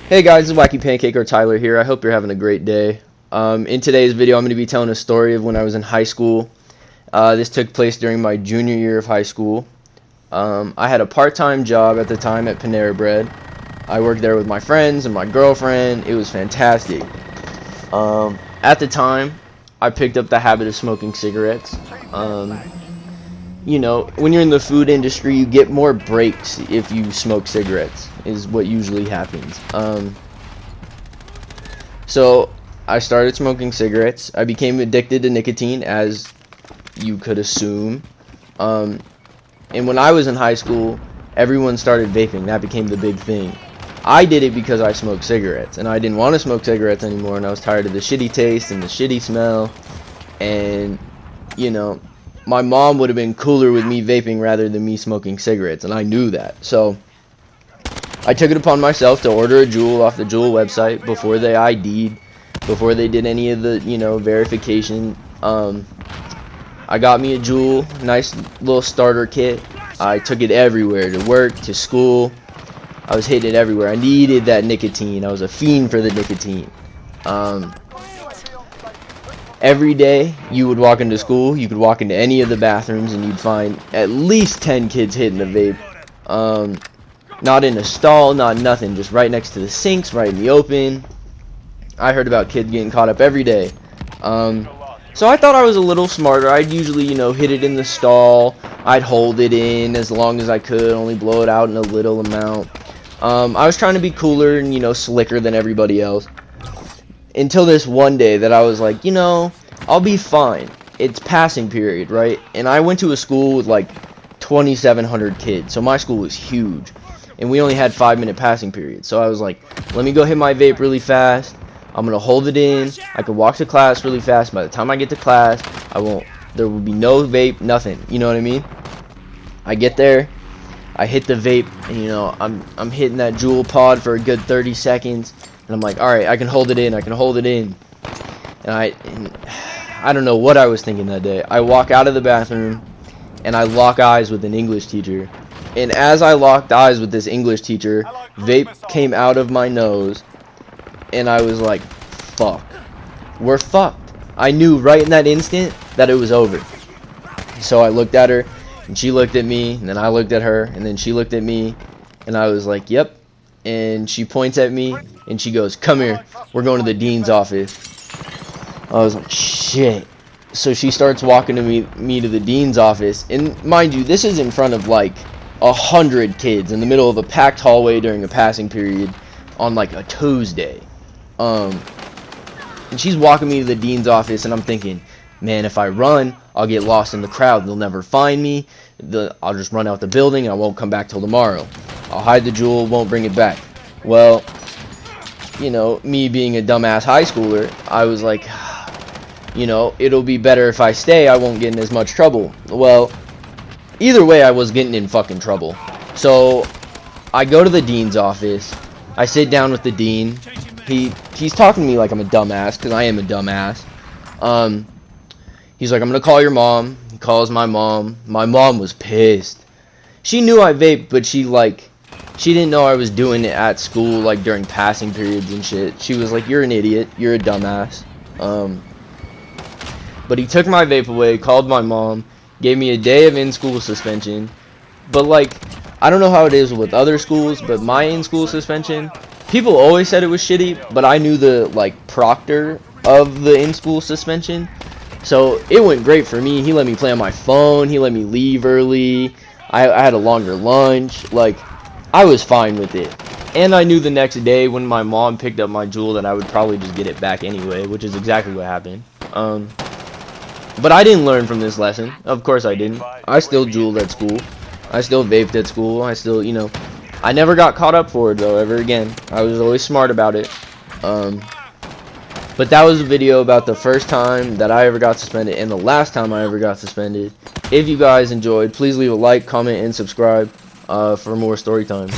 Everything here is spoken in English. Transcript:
Hey guys, it's Wacky Pancake or Tyler here. I hope you're having a great day. In today's video, I'm going to be telling a story of when I was in high school. This took place during my junior year of high school. I had a part-time job at the time at Panera Bread. I worked there with my friends and my girlfriend. It was fantastic. At the time, I picked up the habit of smoking cigarettes. You know, when you're in the food industry, you get more breaks if you smoke cigarettes, is what usually happens. So I started smoking cigarettes. I became addicted to nicotine, as you could assume. And when I was in high school, everyone started vaping. That became the big thing. I did it because I smoked cigarettes, and I didn't want to smoke cigarettes anymore, and I was tired of the shitty taste and the shitty smell. And, you know, my mom would have been cooler with me vaping rather than me smoking cigarettes, and I knew that. So I took it upon myself to order a Juul off the Juul website before they ID'd, before they did any of the, verification. I got me a Juul, nice little starter kit. I took it everywhere, to work, to school. I was hitting it everywhere. I needed that nicotine. I was a fiend for the nicotine. Every day you would walk into school, you could walk into any of the bathrooms, and you'd find at least 10 kids hitting a vape. Not in a stall, not nothing, just right next to the sinks, right in the open. I heard about kids getting caught up every day. So I thought I was a little smarter. I'd usually, hit it in the stall. I'd hold it in as long as I could, only blow it out in a little amount. I was trying to be cooler and, slicker than everybody else. Until this one day that I was like, I'll be fine. It's passing period, right? And I went to a school with like 2,700 kids. So my school was huge. And we only had 5-minute passing periods. So I was like, let me go hit my vape really fast. I'm going to hold it in. I can walk to class really fast. By the time I get to class, there will be no vape, nothing. You know what I mean? I get there. I hit the vape. And, I'm hitting that Juul pod for a good 30 seconds. And I'm like, alright, I can hold it in. I can hold it in. And I don't know what I was thinking that day. I walk out of the bathroom. And I lock eyes with an English teacher. And as I locked eyes with this English teacher, vape came out of my nose. And I was like, fuck. We're fucked. I knew right in that instant that it was over. So I looked at her. And she looked at me. And then I looked at her. And then she looked at me. And I was like, yep. And she points at me. And she goes, come here. We're going to the dean's office. I was like, shit. So she starts walking to me to the dean's office. And mind you, this is in front of like 100 kids in the middle of a packed hallway during a passing period on like a Tuesday. And she's walking me to the dean's office, and I'm thinking, man, if I run, I'll get lost in the crowd. They'll never find me. I'll just run out the building, and I won't come back till tomorrow. I'll hide the Juul, won't bring it back. Well, me being a dumbass high schooler, I was like, it'll be better if I stay. I won't get in as much trouble. Well, either way, I was getting in fucking trouble. So I go to the dean's office. I sit down with the dean. He's talking to me like I'm a dumbass, because I am a dumbass. He's like, I'm gonna call your mom. He calls my mom. My mom was pissed. She knew I vaped, but she didn't know I was doing it at school, like during passing periods and shit. She was like, you're an idiot. You're a dumbass. But he took my vape away, called my mom, gave me a day of in-school suspension. But I don't know how it is with other schools, but my in-school suspension, people always said it was shitty, but I knew the proctor of the in-school suspension. So it went great for me. He let me play on my phone. He let me leave early. I had a longer lunch. I was fine with it. And I knew the next day when my mom picked up my Juul that I would probably just get it back anyway, which is exactly what happened. But I didn't learn from this lesson. Of course I didn't. I still Juuled at school. I still vaped at school. I still, I never got caught up for it, though, ever again. I was always smart about it. But that was a video about the first time that I ever got suspended and the last time I ever got suspended. If you guys enjoyed, please leave a like, comment, and subscribe for more story time.